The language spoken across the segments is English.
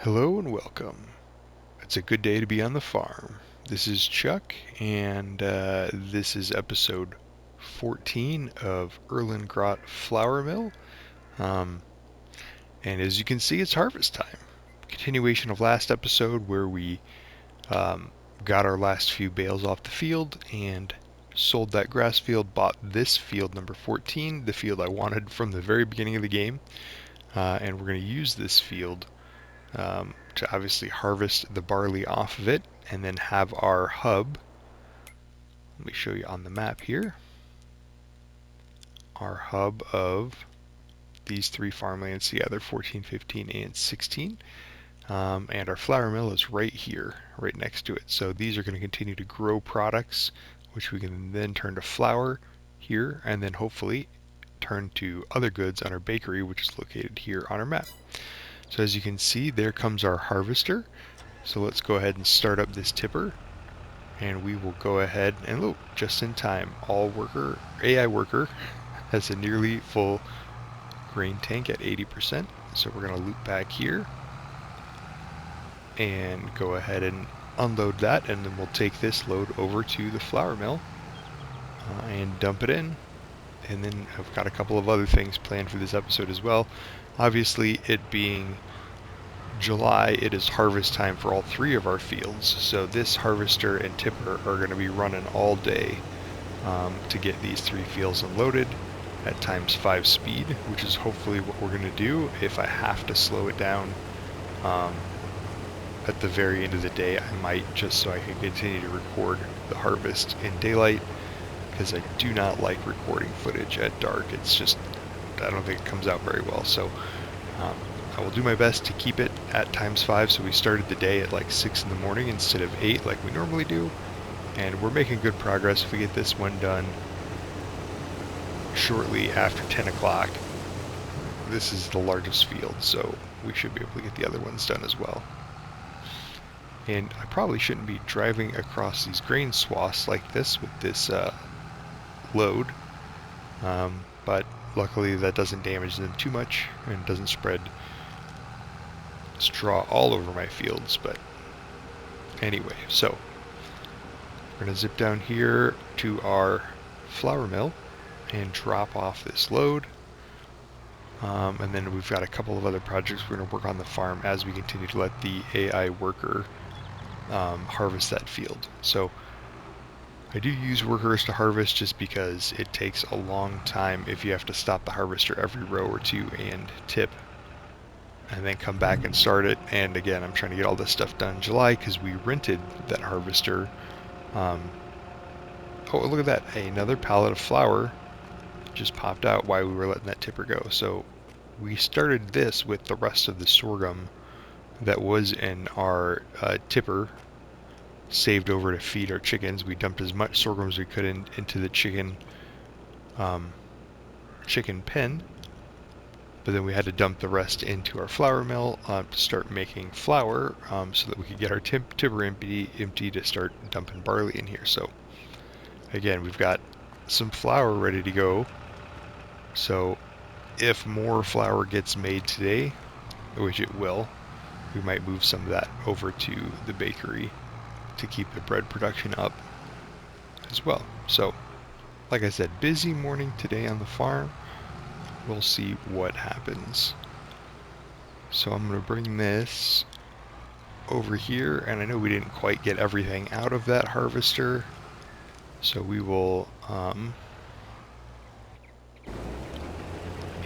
Hello and welcome. It's a good day to be on the farm. This is Chuck, and this is episode 14 of Erlengrat Flour Mill. Um, and as you can see, it's harvest time. Continuation of last episode where we um, got our last few bales off the field and sold that grass field, bought this field number 14, the field I wanted from the very beginning of the game. And we're going to use this field to obviously harvest the barley off of it and then have our hub. Let me show you on the map here. Our hub of these three farmlands together, 14, 15, and 16. And our flour mill is right here, right next to it. So these are going to continue to grow products, which we can then turn to flour here, and then hopefully turn to other goods on our bakery, which is located here on our map. So as you can see, there comes our harvester. So let's go ahead and start up this tipper, and we will go ahead and look just in time. AI worker has a nearly full grain tank at 80%. So we're going to loop back here and go ahead and unload that, and then we'll take this load over to the flour mill and dump it in. And then I've got a couple of other things planned for this episode as well. Obviously, it being July, it is harvest time for all three of our fields, so this harvester and tipper are going to be running all day to get these three fields unloaded at ×5 speed, which is hopefully what we're going to do. If I have to slow it down at the very end of the day, I might, just so I can continue to record the harvest in daylight, because I do not like recording footage at dark. It's just, I don't think it comes out very well. So I will do my best to keep it at ×5, so we started the day at like 6 in the morning instead of 8 like we normally do. And we're making good progress. If we get this one done shortly after 10 o'clock, this is the largest field, so we should be able to get the other ones done as well. And I probably shouldn't be driving across these grain swaths like this with this load, but luckily that doesn't damage them too much and doesn't spread straw all over my fields. But anyway, so we're going to zip down here to our flour mill and drop off this load. And then we've got a couple of other projects we're going to work on the farm as we continue to let the AI worker harvest that field. So I do use workers to harvest just because it takes a long time if you have to stop the harvester every row or two and tip and then come back and start it. And again, I'm trying to get all this stuff done in July because we rented that harvester. Oh, look at that. Another pallet of flour just popped out while we were letting that tipper go. So we started this with the rest of the sorghum that was in our tipper saved over to feed our chickens. We dumped as much sorghum as we could into the chicken pen, but then we had to dump the rest into our flour mill to start making flour, so that we could get our tipper empty to start dumping barley in here. So again, we've got some flour ready to go. So if more flour gets made today, which it will, we might move some of that over to the bakery to keep the bread production up as well. So, like I said, busy morning today on the farm. We'll see what happens. So I'm going to bring this over here, and I know we didn't quite get everything out of that harvester, so we will,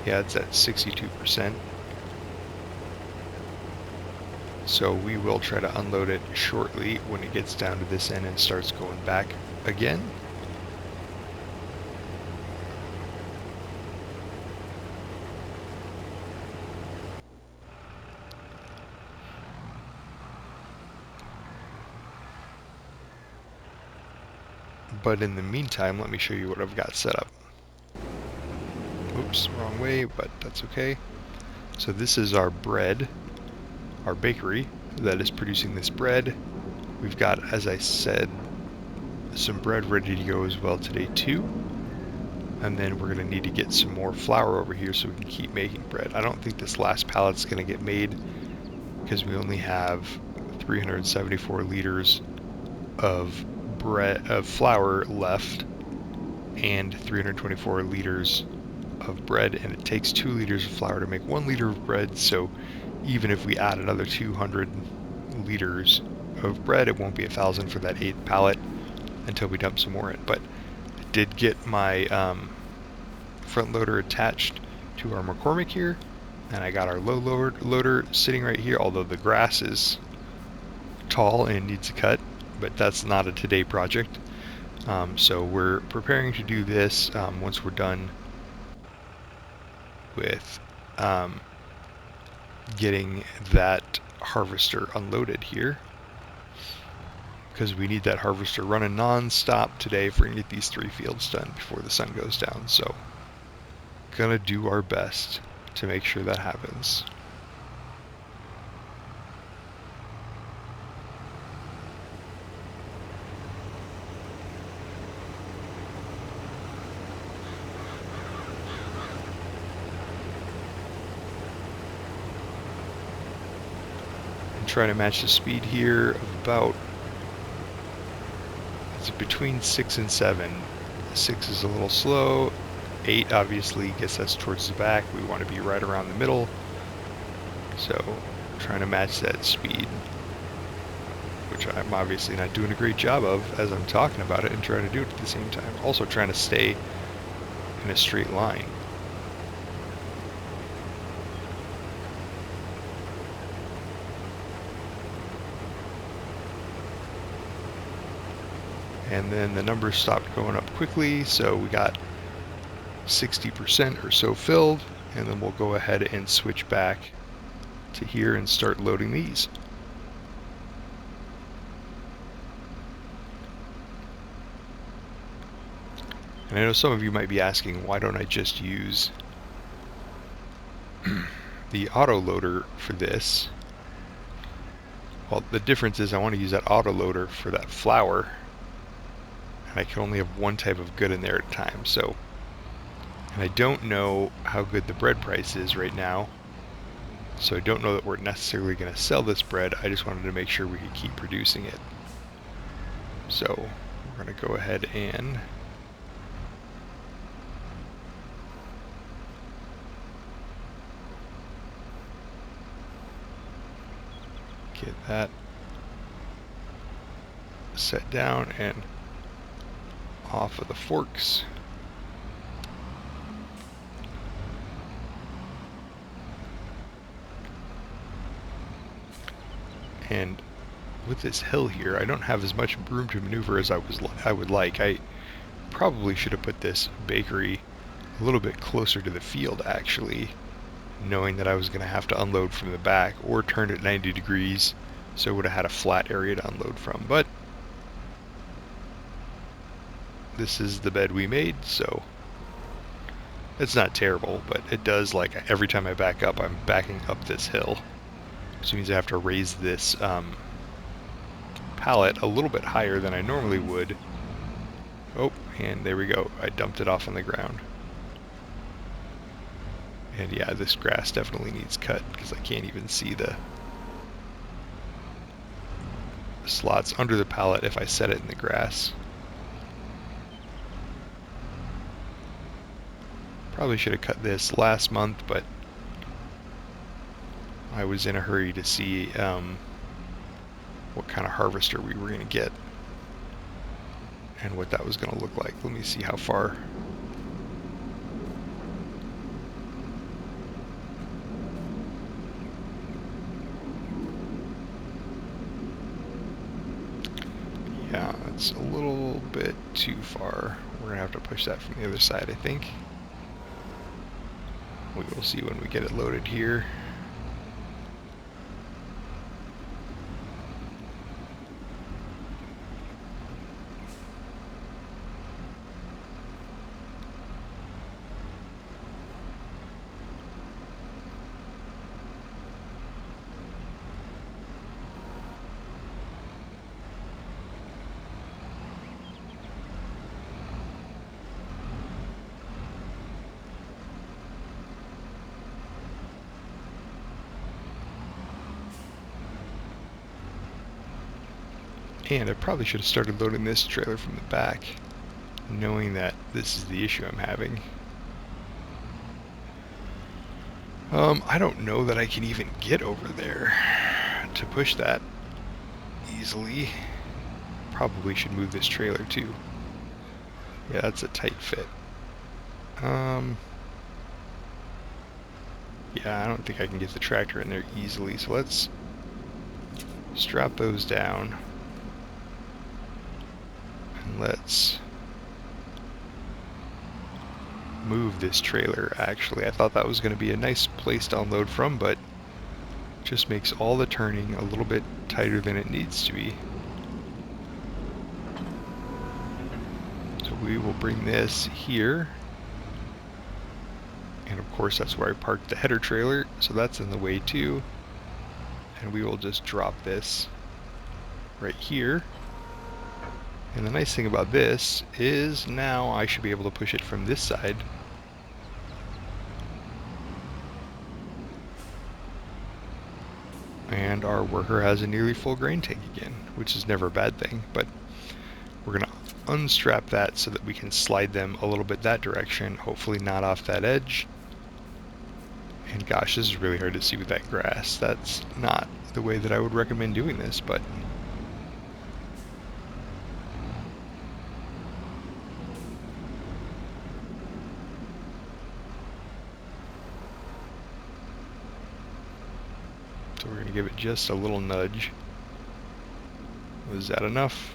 yeah, it's at 62%. So we will try to unload it shortly when it gets down to this end and starts going back again. But in the meantime, let me show you what I've got set up. Oops, wrong way, but that's okay. So this is our bread, our bakery that is producing this bread. We've got, as I said, some bread ready to go as well today too. And then we're going to need to get some more flour over here so we can keep making bread. I don't think this last pallet's going to get made because we only have 374 liters of flour left and 324 liters of bread, and it takes 2 liters of flour to make 1 liter of bread, so even if we add another 200 liters of bread, it won't be 1,000 for that 8th pallet until we dump some more in. But I did get my front loader attached to our McCormick here, and I got our low loader sitting right here, although the grass is tall and needs a cut, but that's not a today project. So we're preparing to do this once we're done with getting that harvester unloaded here, because we need that harvester running non-stop today if we're gonna get these 3 fields done before the sun goes down. So gonna do our best to make sure that happens. Trying to match the speed here of about, it's between 6 and 7. 6 is a little slow. 8 obviously, guess that's towards the back. We want to be right around the middle. So trying to match that speed, which I'm obviously not doing a great job of as I'm talking about it and trying to do it at the same time. Also trying to stay in a straight line. And then the numbers stopped going up quickly, so we got 60% or so filled, and then we'll go ahead and switch back to here and start loading these. And I know some of you might be asking, why don't I just use the auto loader for this? Well, the difference is I want to use that auto loader for that flour, and I can only have one type of good in there at a time. So, and I don't know how good the bread price is right now, so I don't know that we're necessarily going to sell this bread. I just wanted to make sure we could keep producing it. So we're going to go ahead and get that set down and off of the forks. And with this hill here, I don't have as much room to maneuver as I would like. I probably should have put this bakery a little bit closer to the field, actually, knowing that I was going to have to unload from the back, or turned it 90 degrees so I would have had a flat area to unload from. But this is the bed we made, so it's not terrible, but it does, like, every time I back up, I'm backing up this hill, which means I have to raise this pallet a little bit higher than I normally would. Oh, and there we go. I dumped it off on the ground. And yeah, this grass definitely needs cut because I can't even see the slots under the pallet if I set it in the grass. Probably should have cut this last month, but I was in a hurry to see what kind of harvester we were going to get and what that was going to look like. Let me see how far. Yeah, it's a little bit too far. We're going to have to push that from the other side, I think. We will see when we get it loaded here. And I probably should have started loading this trailer from the back, knowing that this is the issue I'm having. I don't know that I can even get over there to push that easily. Probably should move this trailer too. Yeah, that's a tight fit. Yeah, I don't think I can get the tractor in there easily, so let's strap those down. And let's move this trailer, actually. I thought that was going to be a nice place to unload from, but just makes all the turning a little bit tighter than it needs to be. So we will bring this here. And of course that's where I parked the header trailer, so that's in the way too. And we will just drop this right here. And the nice thing about this is now I should be able to push it from this side. And our worker has a nearly full grain tank again, which is never a bad thing, but we're going to unstrap that so that we can slide them a little bit that direction, hopefully not off that edge. And gosh, this is really hard to see with that grass. That's not the way that I would recommend doing this, but so we're going to give it just a little nudge. Was that enough?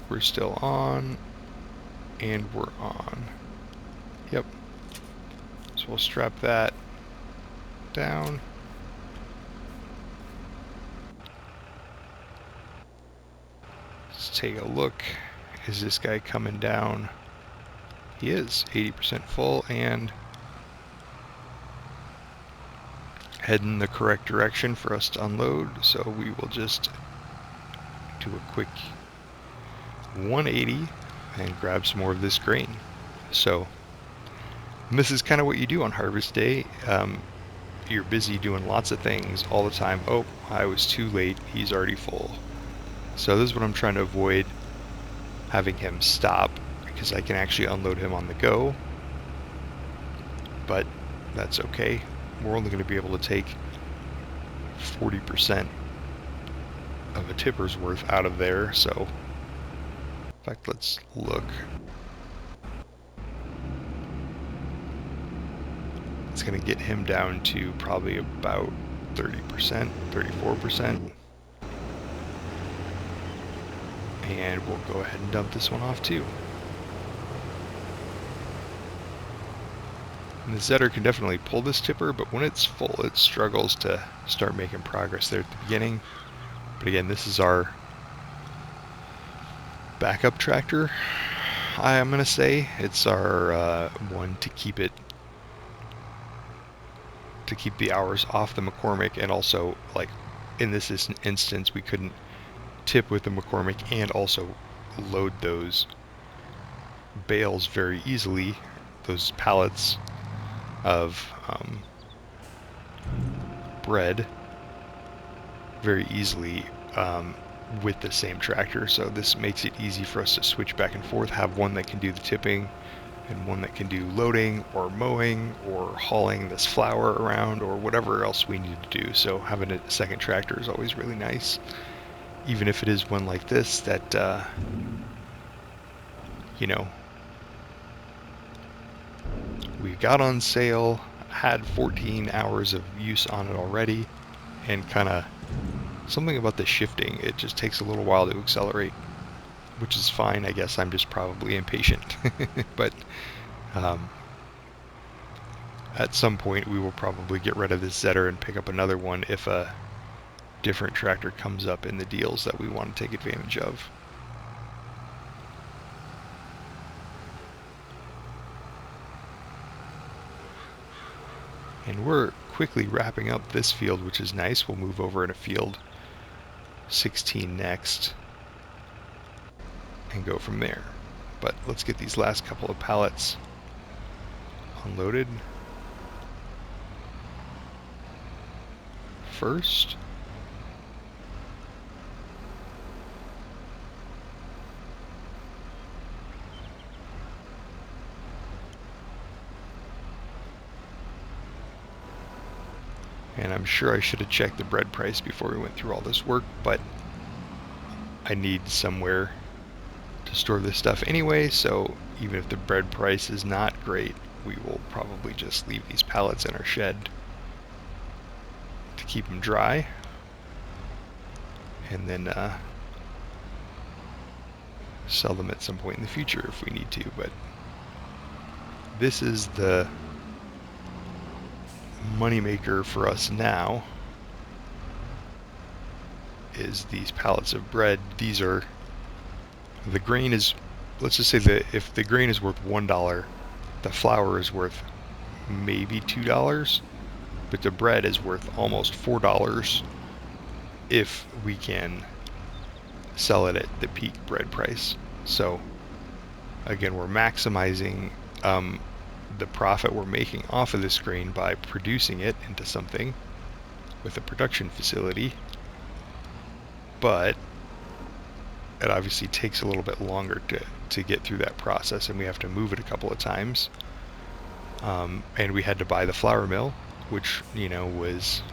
We're still on, and we're on. Yep. So we'll strap that down. Let's take a look. Is this guy coming down? He is 80% full and heading the correct direction for us to unload. So we will just do a quick 180 and grab some more of this grain. So this is kind of what you do on harvest day. You're busy doing lots of things all the time. Oh, I was too late. He's already full. So this is what I'm trying to avoid, having him stop, because I can actually unload him on the go. But that's okay. We're only going to be able to take 40% of a tipper's worth out of there. So in fact, let's look. It's going to get him down to probably about 30%, 34%. And we'll go ahead and dump this one off too. And the Zetter can definitely pull this tipper, but when it's full, it struggles to start making progress there at the beginning. But again, this is our backup tractor. I'm going to say it's our one to keep the hours off the McCormick, and also, like in this instance, we couldn't tip with the McCormick and also load those bales very easily, those pallets of bread very easily with the same tractor. So this makes it easy for us to switch back and forth, have one that can do the tipping and one that can do loading or mowing or hauling this flour around or whatever else we need to do. So having a second tractor is always really nice, even if it is one like this that you know, we got on sale, had 14 hours of use on it already, and kind of something about the shifting, it just takes a little while to accelerate, which is fine. I guess I'm just probably impatient. But at some point we will probably get rid of this Zetter and pick up another one if a different tractor comes up in the deals that we want to take advantage of. And we're quickly wrapping up this field, which is nice. We'll move over in a field 16 next and go from there. But let's get these last couple of pallets unloaded first. And I'm sure I should have checked the bread price before we went through all this work, but I need somewhere to store this stuff anyway, so even if the bread price is not great, we will probably just leave these pallets in our shed to keep them dry, and then sell them at some point in the future if we need to. But this is the moneymaker for us now, is these pallets of bread. These are, the grain is, let's just say that if the grain is worth $1, the flour is worth maybe $2, but the bread is worth almost $4 if we can sell it at the peak bread price. So again, we're maximizing the profit we're making off of this grain by producing it into something with a production facility, but it obviously takes a little bit longer to get through that process, and we have to move it a couple of times. And we had to buy the flour mill, which, you know, was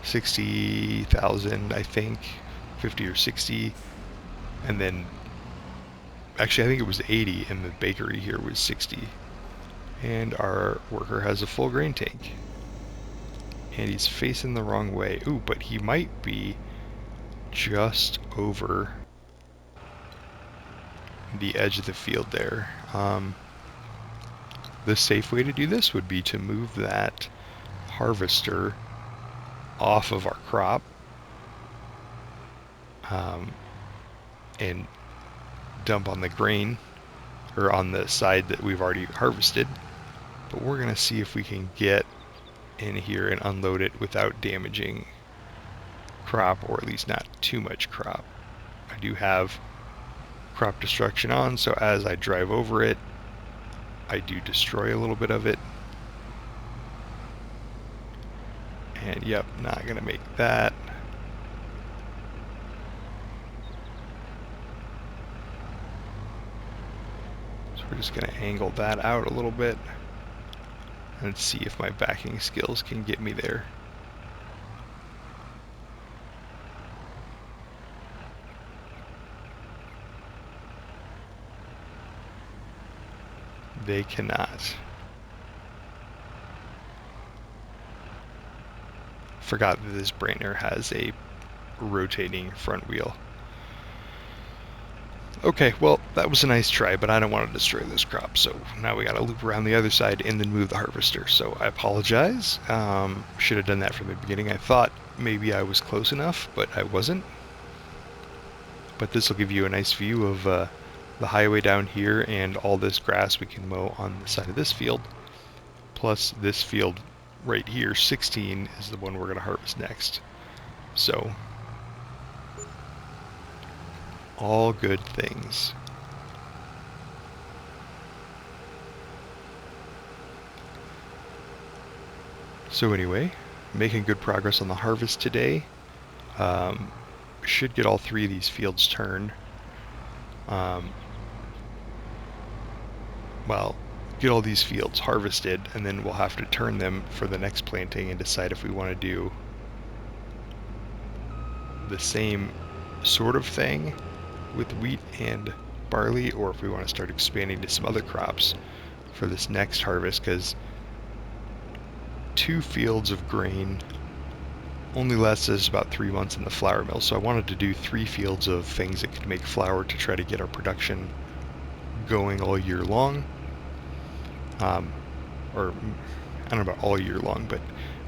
$60,000, I think, 50 or 60, and then actually I think it was 80, and the bakery here was 60. And our worker has a full grain tank, and he's facing the wrong way. Ooh, but he might be just over the edge of the field there. The safe way to do this would be to move that harvester off of our crop, and dump on the grain, or on the side that we've already harvested. But we're gonna see if we can get in here and unload it without damaging crop, or at least not too much crop. I do have crop destruction on, so as I drive over it, I do destroy a little bit of it. And yep, not gonna make that. So we're just gonna angle that out a little bit and see if my backing skills can get me there. They cannot. Forgot that this Brainer has a rotating front wheel. Okay, well, that was a nice try, but I don't want to destroy this crop, so now we gotta loop around the other side and then move the harvester. So I apologize. Should have done that from the beginning. I thought maybe I was close enough, but I wasn't. But this will give you a nice view of the highway down here and all this grass we can mow on the side of this field. Plus this field right here, 16, is the one we're going to harvest next. So, all good things. So anyway, making good progress on the harvest today. Should get all 3 of these fields turned. Well, get all these fields harvested, and then we'll have to turn them for the next planting and decide if we want to do the same sort of thing with wheat and barley, or if we want to start expanding to some other crops for this next harvest, because 2 fields of grain only lasts us about 3 months in the flour mill, so I wanted to do 3 fields of things that could make flour to try to get our production going all year long. Or I don't know about all year long, but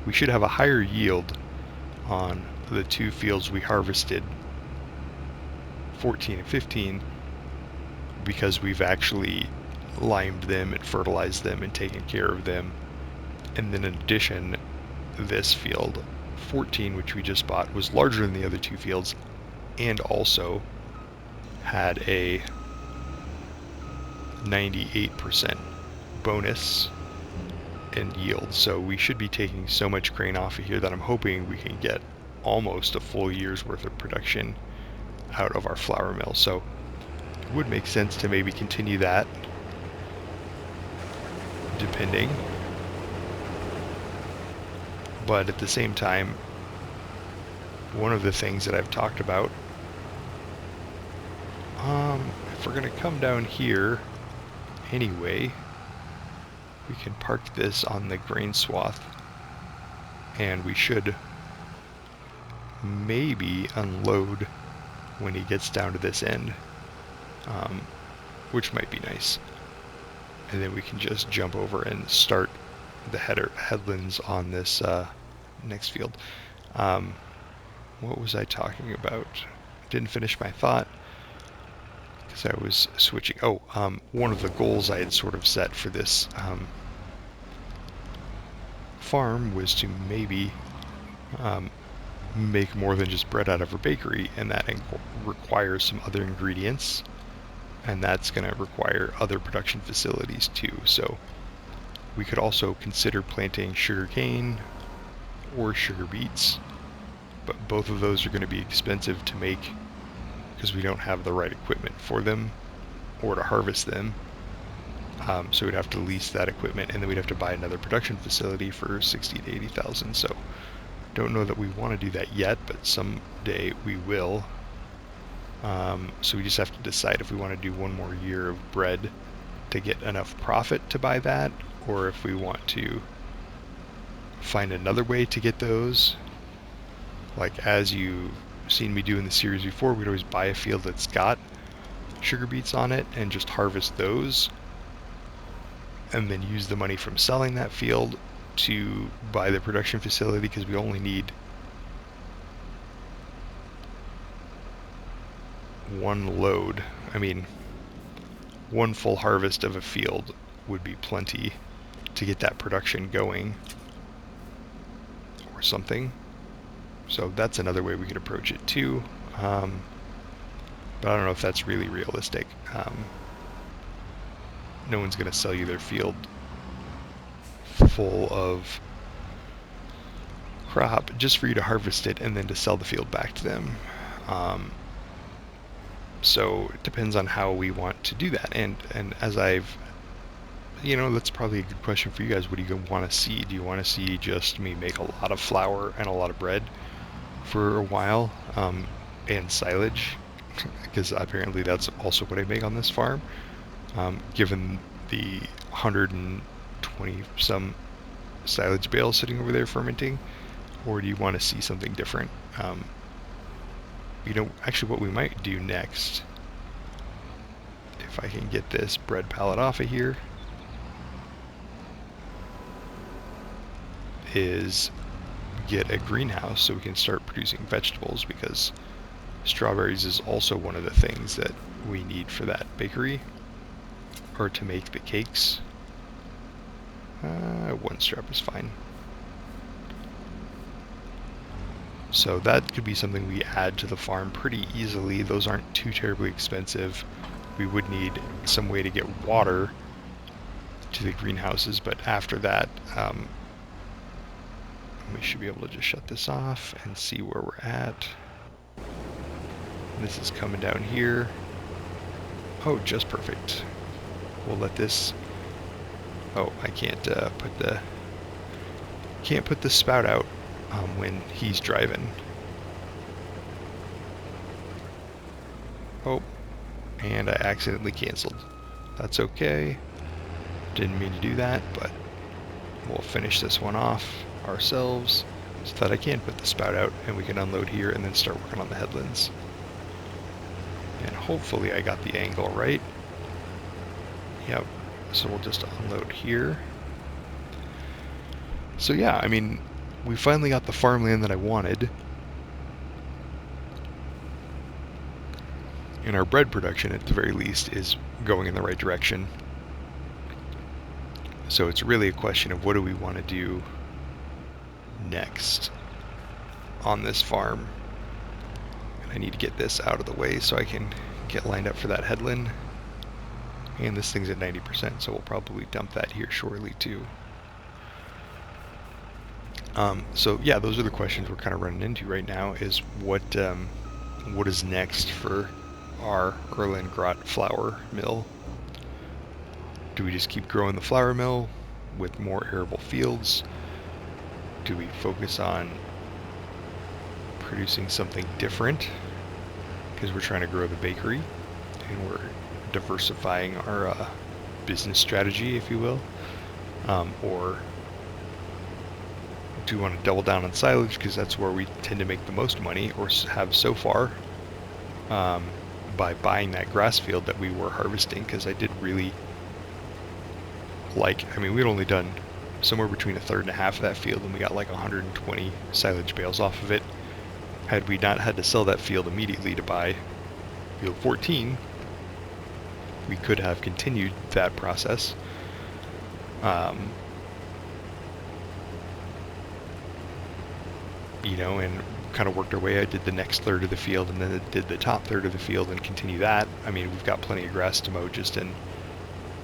we should have a higher yield on the 2 fields we harvested, 14 and 15, because we've actually limed them and fertilized them and taken care of them. And then in addition, this field 14, which we just bought, was larger than the other 2 fields, and also had a 98% bonus in yield. So we should be taking so much grain off of here that I'm hoping we can get almost a full year's worth of production out of our flour mill. So it would make sense to maybe continue that, depending. But at the same time, one of the things that I've talked about, if we're going to come down here anyway, we can park this on the grain swath, and we should maybe unload when he gets down to this end, which might be nice. And then we can just jump over and start the headlands on this next field. What was I talking about? Didn't finish my thought because I was switching. One of the goals I had sort of set for this farm was to maybe make more than just bread out of a bakery, and that requires some other ingredients, and that's going to require other production facilities too. So we could also consider planting sugarcane or sugar beets, but both of those are going to be expensive to make because we don't have the right equipment for them or to harvest them. So we'd have to lease that equipment, and then we'd have to buy another production facility for 60 to 80,000. So don't know that we want to do that yet, but someday we will. So we just have to decide if we want to do one more year of bread to get enough profit to buy that, or if we want to find another way to get those. Like, as you've seen me do in the series before, we'd always buy a field that's got sugar beets on it and just harvest those, and then use the money from selling that field to buy the production facility, because we only need one load. I mean, one full harvest of a field would be plenty to get that production going or something. So that's another way we could approach it too. But I don't know if that's really realistic. No one's going to sell you their field full of crop just for you to harvest it and then to sell the field back to them. So it depends on how we want to do that. And as I've, that's probably a good question for you guys. What do you want to see? Do you want to see just me make a lot of flour and a lot of bread for a while, and silage? Because apparently that's also what I make on this farm, given the 120 some silage bales sitting over there fermenting. Or do you want to see something different? Actually what we might do next, if I can get this bread pallet off of here, is get a greenhouse so we can start producing vegetables, because strawberries is also one of the things that we need for that bakery, or to make the cakes. One strap is fine. So that could be something we add to the farm pretty easily. Those aren't too terribly expensive. We would need some way to get water to the greenhouses, but after that, we should be able to just shut this off and see where we're at. This is coming down here. Oh, just perfect. We'll let this... Oh, I can't put the spout out when he's driving. Oh, and I accidentally canceled. That's okay. Didn't mean to do that, but we'll finish this one off ourselves so that I can put the spout out and we can unload here and then start working on the headlands. And hopefully I got the angle right. Yep, so we'll just unload here. So yeah, I mean, we finally got the farmland that I wanted. And our bread production, at the very least, is going in the right direction. So it's really a question of what do we want to do next on this farm. And I need to get this out of the way so I can get lined up for that headland. And this thing's at 90%, so we'll probably dump that here shortly too. So yeah, those are the questions we're kind of running into right now, is what is next for our Erlengrat flour mill. Do we just keep growing the flour mill with more arable fields? Do we focus on producing something different because we're trying to grow the bakery and we're diversifying our business strategy, if you will? Or do we want to double down on silage because that's where we tend to make the most money, or have so far, by buying that grass field that we were harvesting? Because I did really like, I mean, we'd only done somewhere between a third and a half of that field, and we got like 120 silage bales off of it. Had we not had to sell that field immediately to buy field 14, we could have continued that process. You know, and kind of worked our way. I did the next third of the field and then did the top third of the field and continue that. I mean, we've got plenty of grass to mow just in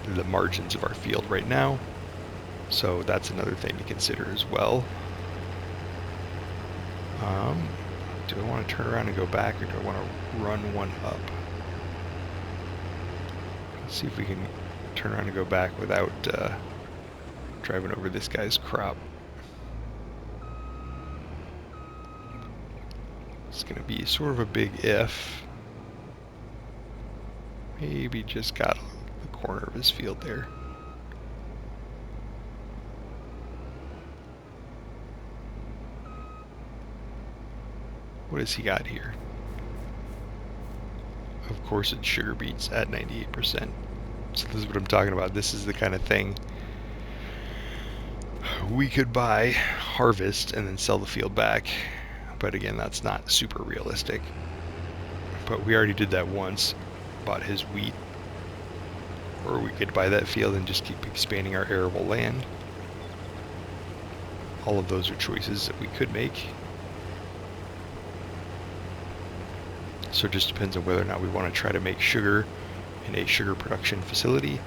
the margins of our field right now. So that's another thing to consider as well. Do I want to turn around and go back, or do I want to run one up? Let's see if we can turn around and go back without driving over this guy's crop. It's going to be sort of a big if. Maybe just got the corner of his field there. What has he got here? Of course it's sugar beets at 98%. So this is what I'm talking about. This is the kind of thing we could buy, harvest, and then sell the field back. But again, that's not super realistic. But we already did that once, bought his wheat. Or we could buy that field and just keep expanding our arable land. All of those are choices that we could make. So it just depends on whether or not we want to try to make sugar in a sugar production facility,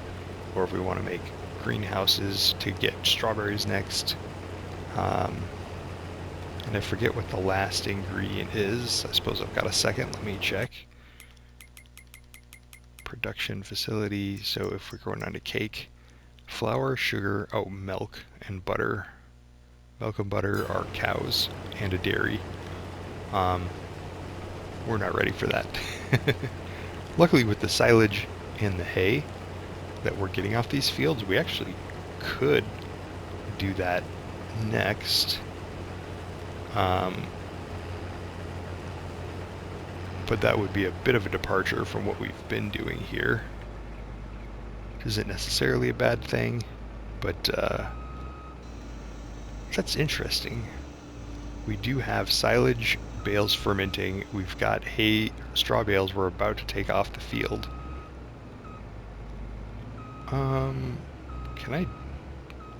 or if we want to make greenhouses to get strawberries next. And I forget what the last ingredient is. I suppose I've got a second. Let me check. Production facility. So if we're going on to cake, flour, sugar, oh, milk and butter. Milk and butter are cows and a dairy. We're not ready for that. Luckily, with the silage and the hay that we're getting off these fields, we actually could do that next. But that would be a bit of a departure from what we've been doing here. Which isn't necessarily a bad thing, but that's interesting. We do have silage bales fermenting. We've got hay, straw bales we're about to take off the field. Can I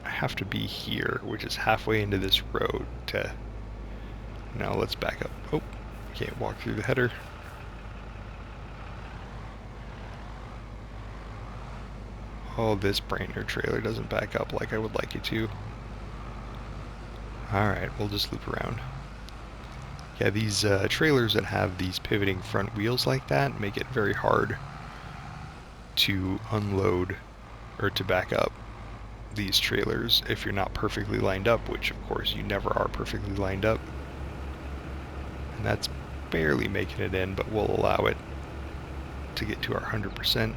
have to be here, which is halfway into this road to... Now let's back up. Oh, can't walk through the header. Oh, this brand new trailer doesn't back up like I would like it to. Alright, we'll just loop around. Yeah, these trailers that have these pivoting front wheels like that make it very hard to unload or to back up these trailers if you're not perfectly lined up, which of course you never are perfectly lined up. And that's barely making it in, but we'll allow it to get to our 100%. And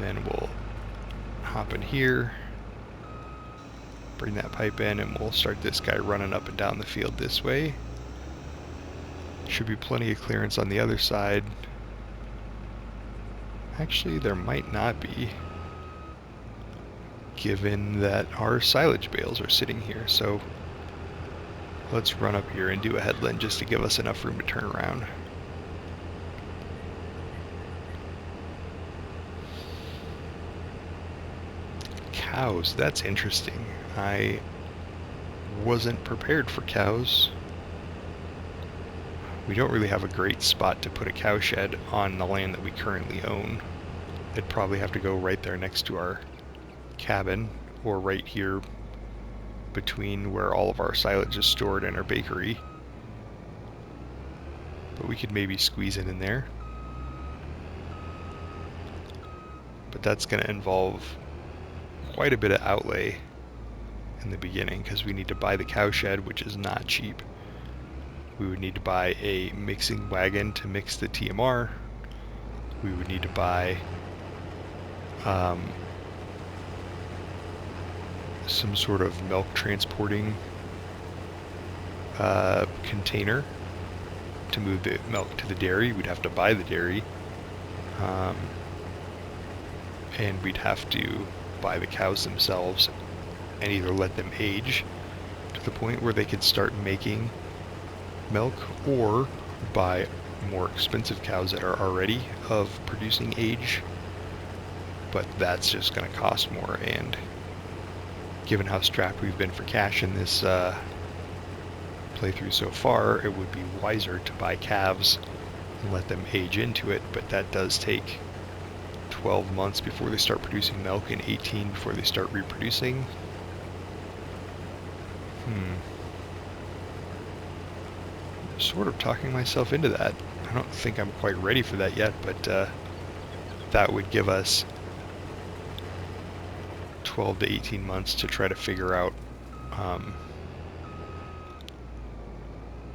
then we'll hop in here, bring that pipe in, and we'll start this guy running up and down the field this way. Should be plenty of clearance on the other side. Actually, there might not be, given that our silage bales are sitting here. So let's run up here and do a headland just to give us enough room to turn around. Cows, that's interesting. I wasn't prepared for cows. We don't really have a great spot to put a cow shed on the land that we currently own. It'd probably have to go right there next to our cabin, or right here between where all of our silage is stored and our bakery. But we could maybe squeeze it in there. But that's going to involve quite a bit of outlay in the beginning, because we need to buy the cowshed, which is not cheap. We would need to buy a mixing wagon to mix the TMR. We would need to buy some sort of milk transporting container to move the milk to the dairy. We'd have to buy the dairy, and we'd have to buy the cows themselves and either let them age to the point where they could start making milk, or buy more expensive cows that are already of producing age, but that's just going to cost more, and given how strapped we've been for cash in this playthrough so far, it would be wiser to buy calves and let them age into it, but that does take 12 months before they start producing milk and 18 before they start reproducing. Sort of talking myself into that. I don't think I'm quite ready for that yet, but that would give us 12 to 18 months to try to figure out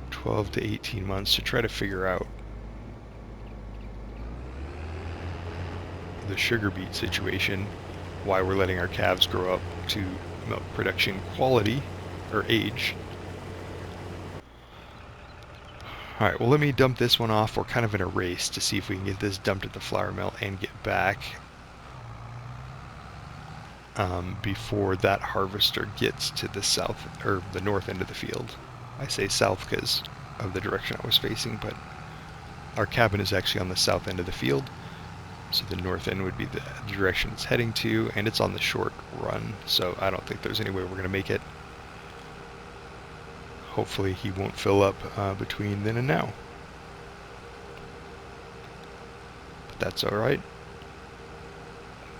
12 to 18 months to try to figure out the sugar beet situation, why we're letting our calves grow up to milk production quality or age. Alright, well, let me dump this one off. We're kind of in a race to see if we can get this dumped at the flour mill and get back before that harvester gets to the south, or the north end of the field. I say south because of the direction I was facing, but our cabin is actually on the south end of the field, so the north end would be the direction it's heading to, and it's on the short run, so I don't think there's any way we're going to make it. Hopefully he won't fill up between then and now. But that's alright.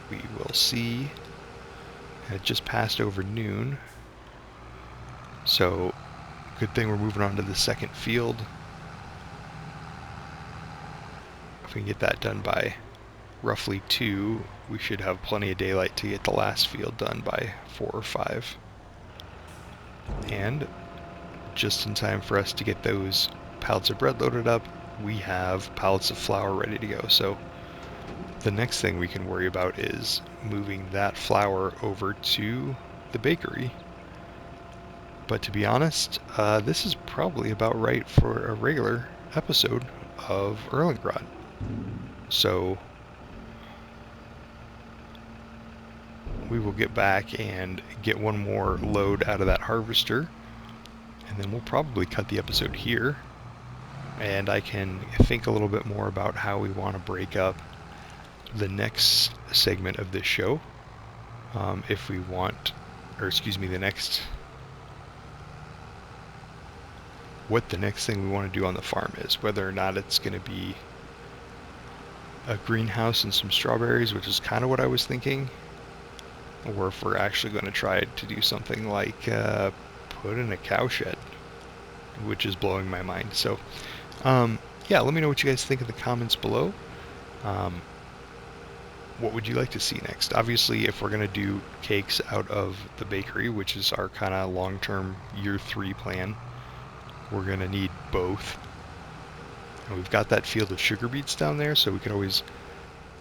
We will see. It just passed over noon. So, good thing we're moving on to the second field. If we can get that done by roughly 2, we should have plenty of daylight to get the last field done by 4 or 5. And just in time for us to get those pallets of bread loaded up, we have pallets of flour ready to go. So the next thing we can worry about is moving that flour over to the bakery. But to be honest, this is probably about right for a regular episode of Erlengrat. So we will get back and get one more load out of that harvester, and then we'll probably cut the episode here, and I can think a little bit more about how we want to break up the next segment of this show. If we want, or excuse me, what the next thing we want to do on the farm is, whether or not it's going to be a greenhouse and some strawberries, which is kind of what I was thinking, or if we're actually going to try to do something like put in a cowshed, which is blowing my mind. So yeah, let me know what you guys think in the comments below. What would you like to see next? Obviously, if we're going to do cakes out of the bakery, which is our kind of long-term year 3 plan, we're going to need both. And we've got that field of sugar beets down there, so we can always,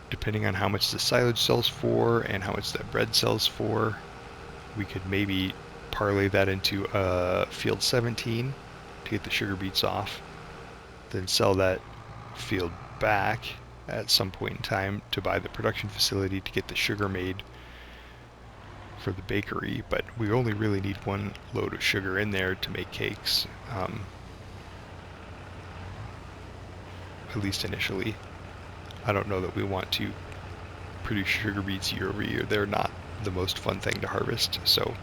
depending on how much the silage sells for and how much that bread sells for, we could maybe parlay that into field 17 to get the sugar beets off, then sell that field back at some point in time to buy the production facility to get the sugar made for the bakery. But we only really need one load of sugar in there to make cakes, at least initially. I don't know that we want to produce sugar beets year over year. They're not the most fun thing to harvest, so.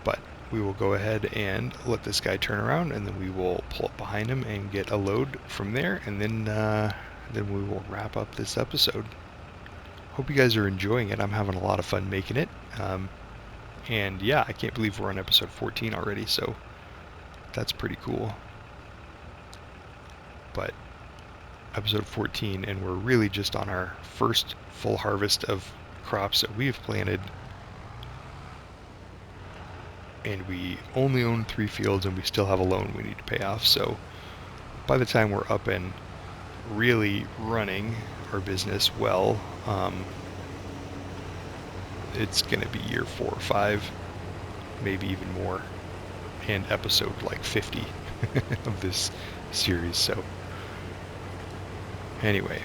But we will go ahead and let this guy turn around, and then we will pull up behind him and get a load from there, and then we will wrap up this episode. Hope you guys are enjoying it. I'm having a lot of fun making it. And yeah, I can't believe we're on episode 14 already, so that's pretty cool. But episode 14, and we're really just on our first full harvest of crops that we've planted and we only own 3 fields, and we still have a loan we need to pay off. So by the time we're up and really running our business well, it's going to be year 4 or 5, maybe even more, and episode like 50 of this series. So anyway,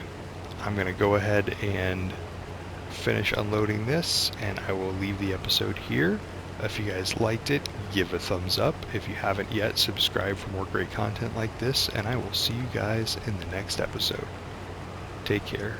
I'm going to go ahead and finish unloading this, and I will leave the episode here. If you guys liked it, give a thumbs up. If you haven't yet, subscribe for more great content like this, and I will see you guys in the next episode. Take care.